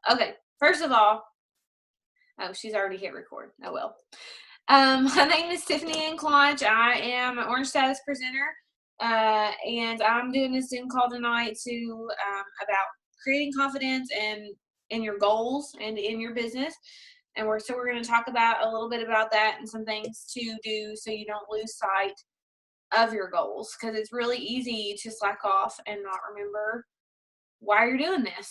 Okay, first of all, oh, she's already hit record. Oh, well. My name is Tiffany Ann Clunch. I am an Orange Status presenter, and I'm doing a Zoom call tonight about creating confidence in your goals and in your business. And we're going to talk about a little bit about that and some things to do so you don't lose sight of your goals, because it's really easy to slack off and not remember why you're doing this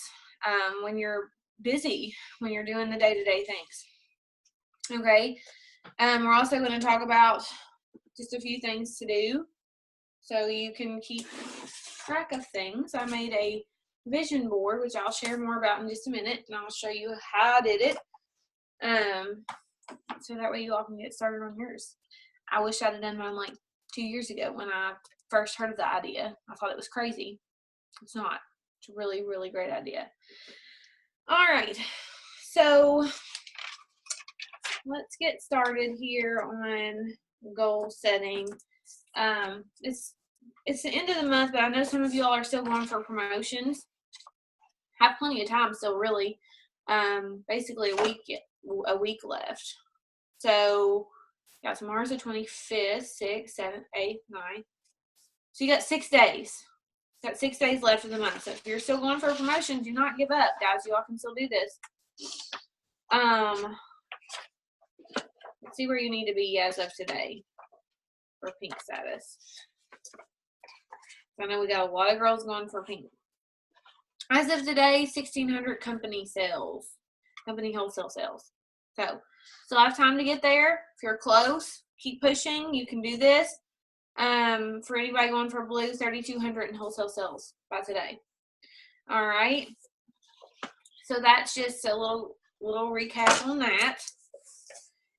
when you're busy, when you're doing the day-to-day things. Okay. We're also going to talk about just a few things to do so you can keep track of things. I made a vision board, which I'll share more about in just a minute, and I'll show you how I did it. So that way you all can get started on yours. I wish I'd have done mine like 2 years ago when I first heard of the idea. I thought it was crazy. It's not. It's a really, really great idea. All right. So let's get started here on goal setting. It's the end of the month, but I know some of y'all are still going for promotions. Have plenty of time still, really. Basically a week left. So yeah, tomorrow's the 25th, 6th, 7th, 8th, 9th. So you got 6 days. Got 6 days left of the month. So if you're still going for a promotion, do not give up, guys. You all can still do this. Let's see where you need to be as of today for pink status. I know we got a lot of girls going for pink. As of today, 1,600 company wholesale sales. So I have time to get there. If you're close, keep pushing. You can do this. For anybody going for blue, 3,200 in wholesale sales by today. All right. So that's just a little recap on that.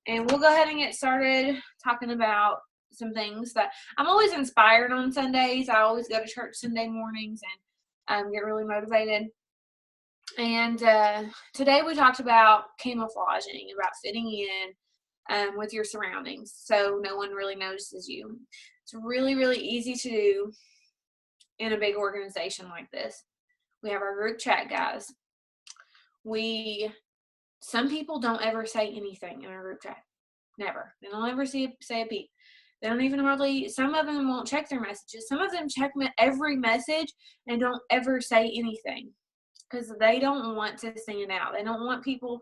And we'll go ahead and get started talking about some things that I'm always inspired on Sundays. I always go to church Sunday mornings and get really motivated. And today we talked about camouflaging, about fitting in with your surroundings so no one really notices you. It's really, really easy to do in a big organization like this. We have our group chat, guys. Some people don't ever say anything in our group chat. Never. They don't ever say a peep. They don't even some of them won't check their messages. Some of them check every message and don't ever say anything because they don't want to stand out. They don't want people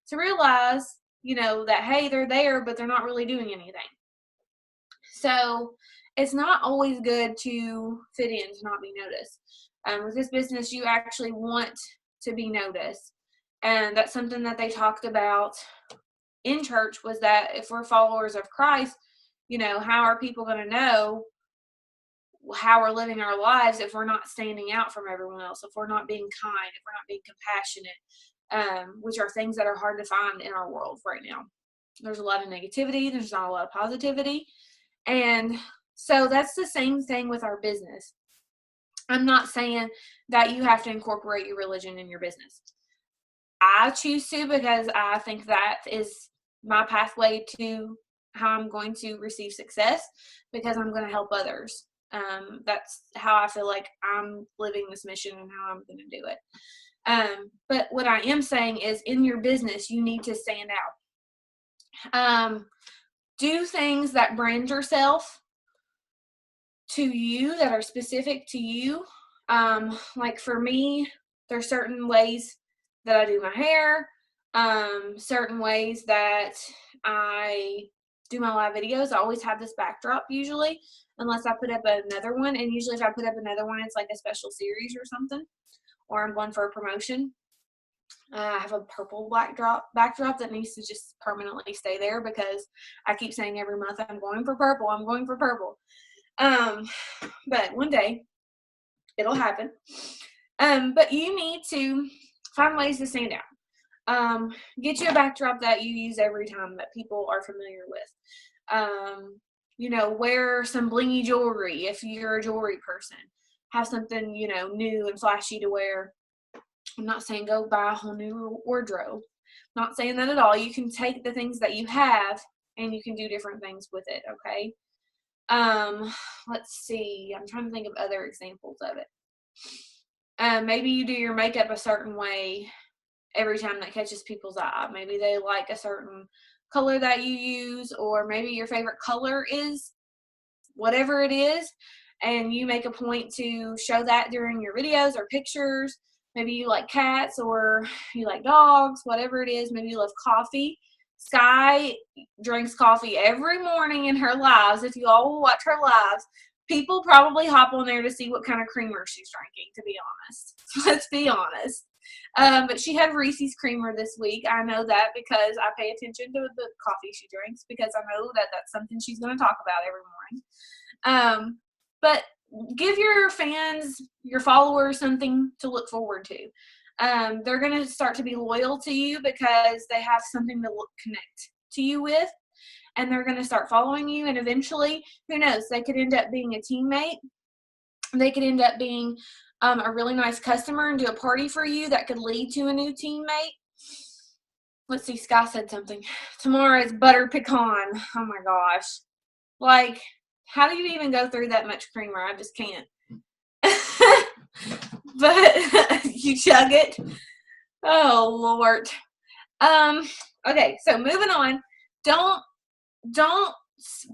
to realize, that, hey, they're there, but they're not really doing anything. So it's not always good to fit in, to not be noticed. With this business, you actually want to be noticed. And that's something that they talked about in church, was that if we're followers of Christ, how are people going to know how we're living our lives if we're not standing out from everyone else, if we're not being kind, if we're not being compassionate, which are things that are hard to find in our world right now. There's a lot of negativity. There's not a lot of positivity. And so that's the same thing with our business. I'm not saying that you have to incorporate your religion in your business. I choose to because I think that is my pathway to how I'm going to receive success, because I'm going to help others. That's how I feel like I'm living this mission and how I'm going to do it. But what I am saying is, in your business, you need to stand out. Do things that brand yourself to you, that are specific to you. Like for me, there's certain ways that I do my hair, certain ways that I do my live videos. I always have this backdrop usually, unless I put up another one. And usually if I put up another one, it's like a special series or something, or I'm going for a promotion. I have a purple backdrop that needs to just permanently stay there, because I keep saying every month, I'm going for purple. But one day it'll happen. But you need to find ways to stand out. Get you a backdrop that you use every time, that people are familiar with. Wear some blingy jewelry if you're a jewelry person. Have something, new and flashy to wear. I'm not saying go buy a whole new wardrobe. Not saying that at all. You can take the things that you have and you can do different things with it, okay? Let's see. I'm trying to think of other examples of it. Maybe you do your makeup a certain way every time that catches people's eye. Maybe they like a certain color that you use, or maybe your favorite color is whatever it is, and you make a point to show that during your videos or pictures. Maybe you like cats or you like dogs, whatever it is. Maybe you love coffee. Sky drinks coffee every morning in her lives. If you all will watch her lives, people probably hop on there to see what kind of creamer she's drinking, to be honest. Let's be honest. But she had Reese's creamer this week. I know that because I pay attention to the coffee she drinks, because I know that that's something she's going to talk about every morning. But give your fans, your followers, something to look forward to. They're going to start to be loyal to you because they have something to connect to you with, and they're going to start following you, and eventually, who knows, they could end up being a teammate. They could end up being a really nice customer and do a party for you that could lead to a new teammate. Let's see, Sky said something. Tomorrow is butter pecan. Oh my gosh. Like, how do you even go through that much creamer? I just can't. But you chug it. Oh Lord. Okay, so moving on. Don't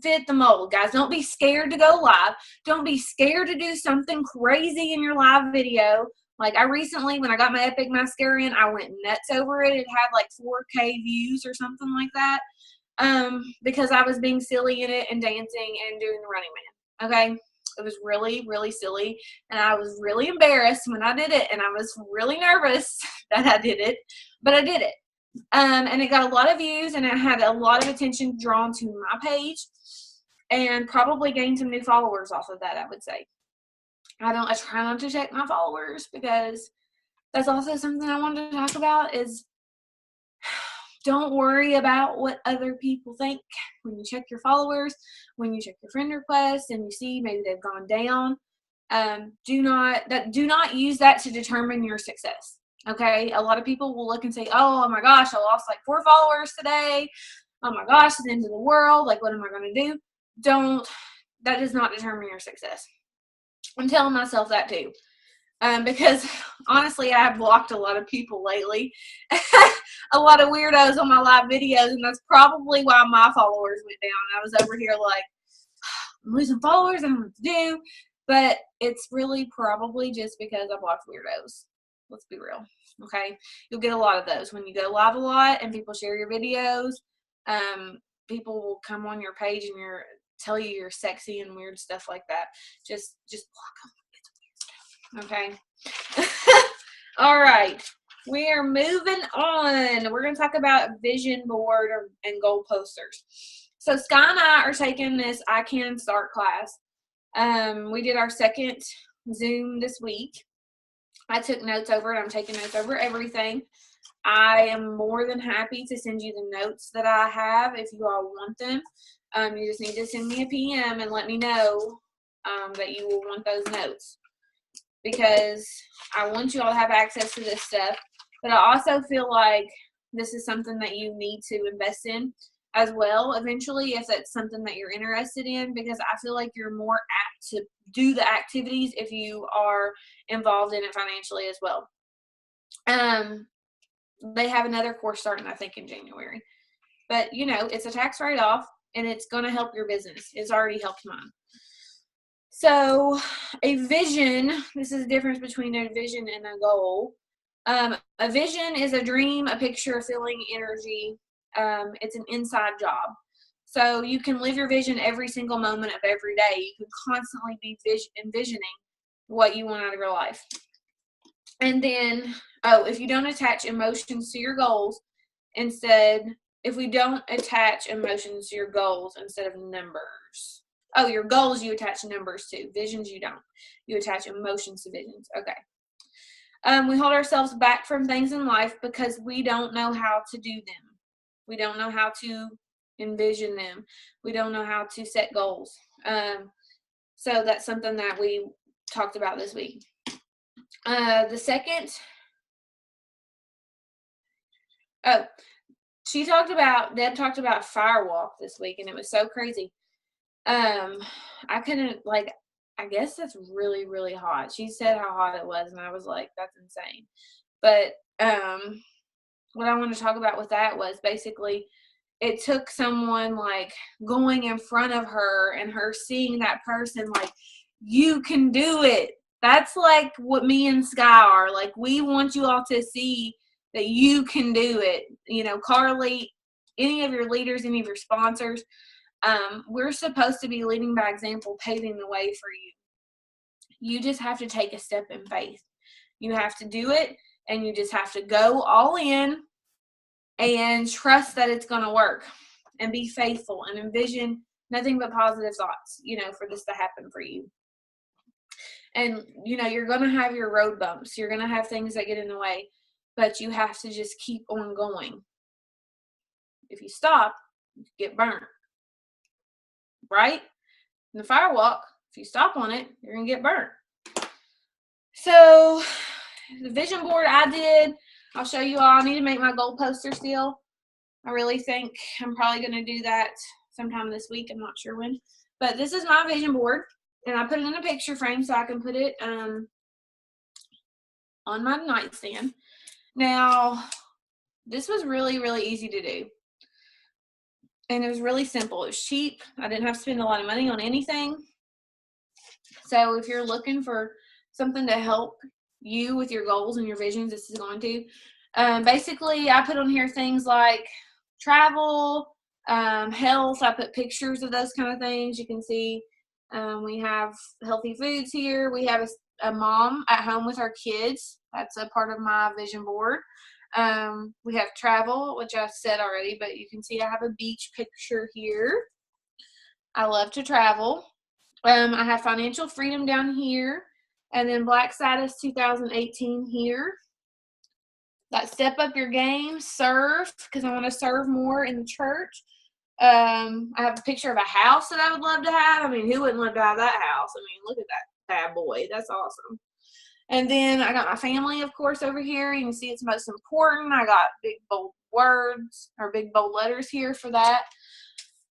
fit the mold, guys. Don't be scared to go live. Don't be scared to do something crazy in your live video. Like, I recently, when I got my Epic Mascara in, I went nuts over it. It had like 4K views or something like that. Because I was being silly in it and dancing and doing the Running Man. Okay? It was really, really silly, and I was really embarrassed when I did it, and I was really nervous that I did it, but I did it. And it got a lot of views, and it had a lot of attention drawn to my page, and probably gained some new followers off of that, I would say. I try not to check my followers, because that's also something I wanted to talk about is don't worry about what other people think when you check your followers, when you check your friend requests and you see maybe they've gone down. Do not use that to determine your success. Okay, a lot of people will look and say, oh my gosh, I lost like 4 followers today. Oh my gosh, it's the end of the world. Like, what am I going to do? That does not determine your success. I'm telling myself that too. Because honestly, I have blocked a lot of people lately. A lot of weirdos on my live videos, and that's probably why my followers went down. I was over here like, I'm losing followers, I don't know what to do. But it's really probably just because I blocked weirdos. Let's be real. Okay? You'll get a lot of those. When you go live a lot and people share your videos, people will come on your page and tell you you're sexy and weird stuff like that. Just block them. Okay. All right. We are moving on. We're going to talk about vision board and goal posters. So Sky and I are taking this I Can Start class. We did our second Zoom this week. I took notes over it. I'm taking notes over everything. I am more than happy to send you the notes that I have if you all want them. You just need to send me a PM and let me know that you will want those notes, because I want you all to have access to this stuff, but I also feel like this is something that you need to invest in as well eventually, if that's something that you're interested in, because I feel like you're more apt to do the activities if you are involved in it financially as well. They have another course starting, I think, in January. But, it's a tax write-off, and it's going to help your business. It's already helped mine. So a vision, this is the difference between a vision and a goal. A vision is a dream, a picture, a feeling, energy. It's an inside job. So you can live your vision every single moment of every day. You can constantly be envisioning what you want out of your life. And then, if you don't attach emotions to your goals, if we don't attach emotions to your goals instead of numbers. Oh, your goals you attach numbers to. Visions you don't. You attach emotions to visions. Okay. We hold ourselves back from things in life because we don't know how to do them. We don't know how to envision them. We don't know how to set goals. So that's something that we talked about this week. The second, Deb talked about Firewalk this week, and it was so crazy. I couldn't, I guess that's really, really hot. She said how hot it was, and I was like, that's insane. But, what I want to talk about with that was basically it took someone like going in front of her and her seeing that person like, you can do it. That's like what me and Sky are. Like, we want you all to see that you can do it. You know, Carly, any of your leaders, any of your sponsors, we're supposed to be leading by example, paving the way for you. You just have to take a step in faith. You have to do it, and you just have to go all in and trust that it's going to work, and be faithful and envision nothing but positive thoughts, you know, for this to happen for you. And, you know, you're going to have your road bumps. You're going to have things that get in the way, but you have to just keep on going. If you stop, you get burnt. Right? In the fire walk, if you stop on it, you're going to get burnt. So the vision board I did, I'll show you all. I need to make my goal poster still. I really think I'm probably going to do that sometime this week. I'm not sure when. But this is my vision board, and I put it in a picture frame so I can put it on my nightstand. Now, this was really, really easy to do. And it was really simple. It was cheap. I didn't have to spend a lot of money on anything. So if you're looking for something to help you with your goals and your visions, this is going to. Basically, I put on here things like travel, health. I put pictures of those kind of things. You can see we have healthy foods here. We have a mom at home with her kids. That's a part of my vision board. We have travel, which I've said already, but you can see I have a beach picture here. I love to travel. I have financial freedom down here, and then Black Status 2018 here. That step up your game, serve, because I want to serve more in the church. I have a picture of a house that I would love to have. I mean, who wouldn't love to have that house? I mean, look at that bad boy. That's awesome. And then I got my family, of course, over here. You can see it's most important. I got big, bold words or big, bold letters here for that.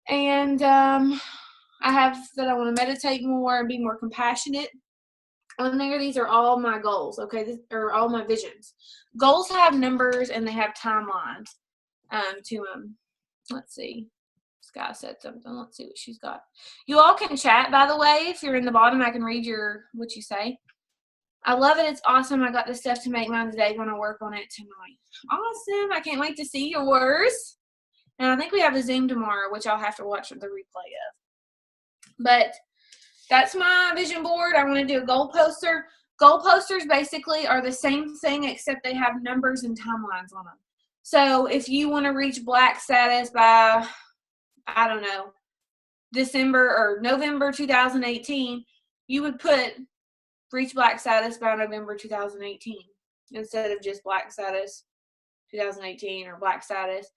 And I have that I want to meditate more and be more compassionate. On there, these are all my goals, okay? These are all my visions. Goals have numbers and they have timelines to them. Let's see. Sky said something. Let's see what she's got. You all can chat, by the way. If you're in the bottom, I can read what you say. I love it. It's awesome. I got the stuff to make mine today. Going to work on it tonight. Awesome. I can't wait to see yours. And I think we have a Zoom tomorrow, which I'll have to watch the replay of. But that's my vision board. I want to do a goal poster. Goal posters basically are the same thing, except they have numbers and timelines on them. So if you want to reach Black Status by, I don't know, December or November 2018, you would put reach Black Status by November 2018 instead of just Black Status 2018 or Black Status.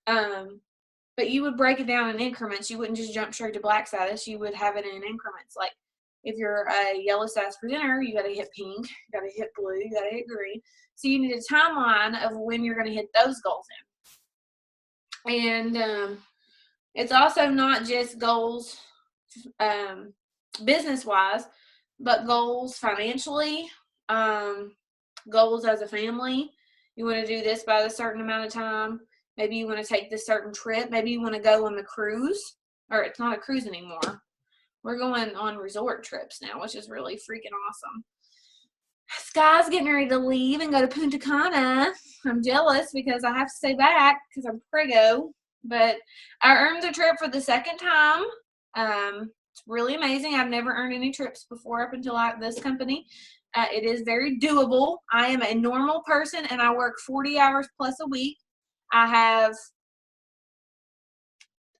But you would break it down in increments. You wouldn't just jump straight to Black Status. You would have it in increments. Like if you're a yellow status presenter, you got to hit pink, you got to hit blue, you got to hit green. So you need a timeline of when you're going to hit those goals in. And it's also not just goals business-wise, but goals financially, goals as a family. You want to do this by a certain amount of time. Maybe you want to take this certain trip. Maybe you want to go on the cruise, or it's not a cruise anymore. We're going on resort trips now, which is really freaking awesome. Sky's getting ready to leave and go to Punta Cana. I'm jealous because I have to stay back because I'm preggo. But I earned the trip for the second time. It's really amazing. I've never earned any trips before up until this company. It is very doable. I am a normal person, and I work 40 hours plus a week. I have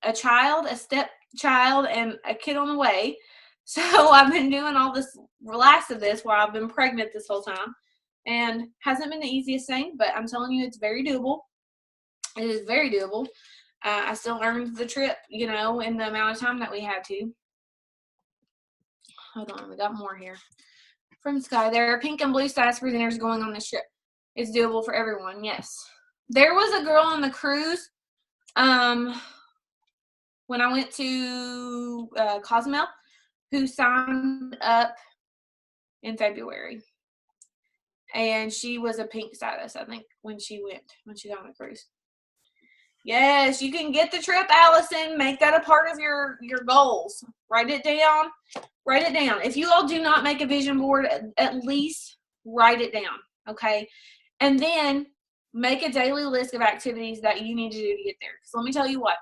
a child, a stepchild, and a kid on the way. So I've been doing all this last of this while I've been pregnant this whole time. And hasn't been the easiest thing, but I'm telling you, it's very doable. It is very doable. I still earned the trip, you know, in the amount of time that we had to. Hold on, we got more here. From Sky, there are pink and blue status presenters going on this trip. It's doable for everyone, yes. There was a girl on the cruise when I went to Cozumel who signed up in February. And she was a pink status, I think, when she went on a cruise. Yes, you can get the trip, Allison. Make that a part of your goals. Write it down. Write it down. If you all do not make a vision board, at least write it down, okay? And then make a daily list of activities that you need to do to get there. Because let me tell you what,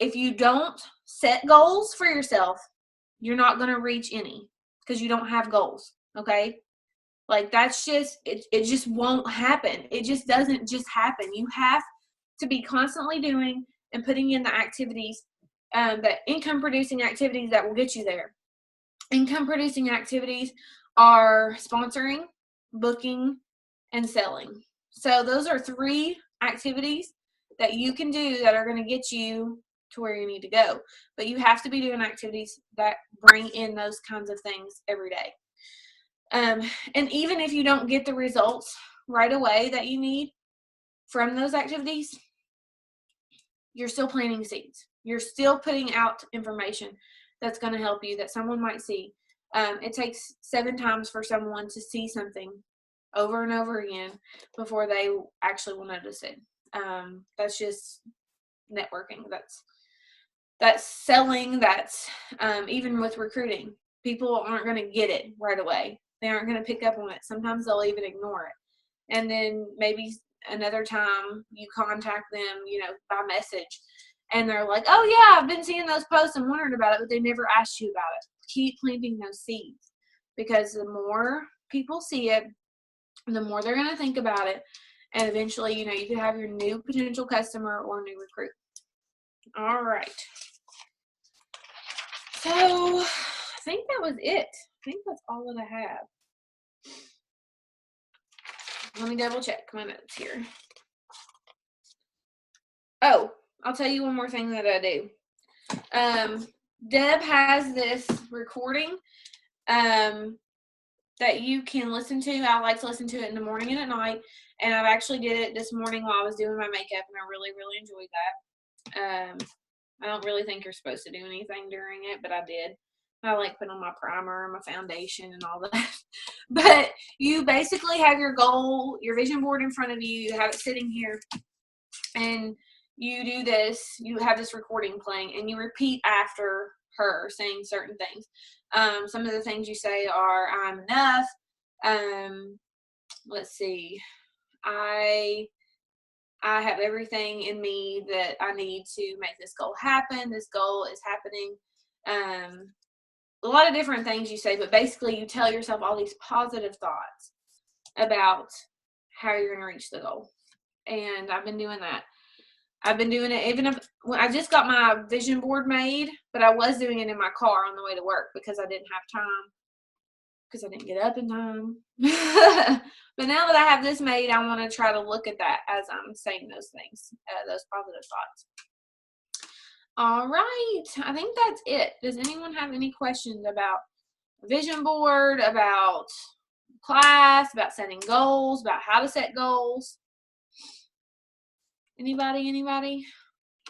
if you don't set goals for yourself, you're not going to reach any because you don't have goals, okay? Like, that's just, it just won't happen. It just doesn't just happen. You have to be constantly doing and putting in the activities, the income producing activities that will get you there. Income producing activities are sponsoring, booking, and selling. So those are 3 activities that you can do that are going to get you to where you need to go. But you have to be doing activities that bring in those kinds of things every day. And even if you don't get the results right away that you need from those activities, you're still planting seeds. You're still putting out information that's going to help you, that someone might see. It takes 7 times for someone to see something over and over again before they actually will notice it. That's just networking. That's selling. That's even with recruiting. People aren't going to get it right away. They aren't going to pick up on it. Sometimes they'll even ignore it. And then maybe another time you contact them, by message, and they're like, oh yeah, I've been seeing those posts and wondering about it, but they never asked you about it. Keep planting those seeds, because the more people see it, the more they're going to think about it, and eventually, you could have your new potential customer or new recruit. All right. So I think that was it. I think that's all that I have. Let me double check my notes here. Oh, I'll tell you one more thing that I do. Deb has this recording that you can listen to. I like to listen to it in the morning and at night, and I've actually did it this morning while I was doing my makeup, and I really, really enjoyed that. I don't really think you're supposed to do anything during it, but I did. I like put on my primer and my foundation and all that. But you basically have your goal, your vision board in front of you. You have it sitting here, and you do this. You have this recording playing, and you repeat after her, saying certain things. Some of the things you say are, I'm enough. Let's see. I have everything in me that I need to make this goal happen. This goal is happening. A lot of different things you say, but basically you tell yourself all these positive thoughts about how you're going to reach the goal. And I've been doing that. I've been doing it even if I just got my vision board made, but I was doing it in my car on the way to work because I didn't have time, because I didn't get up in time. But now that I have this made, I want to try to look at that as I'm saying those things, those positive thoughts. All right. I think that's it. Does anyone have any questions about vision board, about class, about setting goals, about how to set goals? Anybody?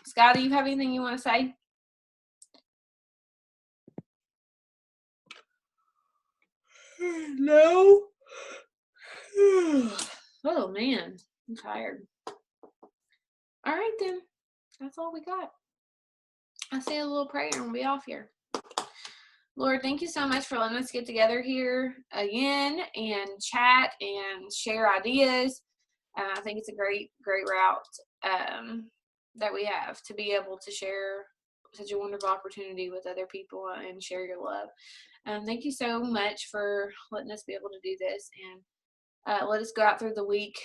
Scotty, you have anything you want to say? No. Oh man, I'm tired. All right then, that's all we got. I'll say a little prayer and we'll be off here. Lord, thank you so much for letting us get together here again and chat and share ideas. I think it's a great route that we have to be able to share such a wonderful opportunity with other people and share your love. Thank you so much for letting us be able to do this, and let us go out through the week.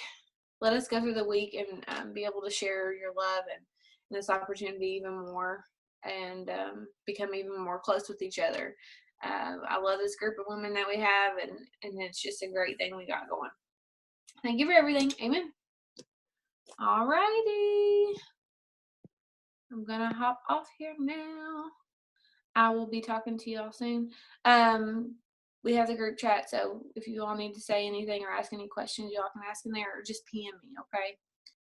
Let us go through the week and be able to share your love and this opportunity even more, and become even more close with each other. I love this group of women that we have, and it's just a great thing we got going. Thank you for everything. Amen. All righty. I'm going to hop off here now. I will be talking to y'all soon. We have the group chat, so if you all need to say anything or ask any questions, y'all can ask in there or just PM me, okay?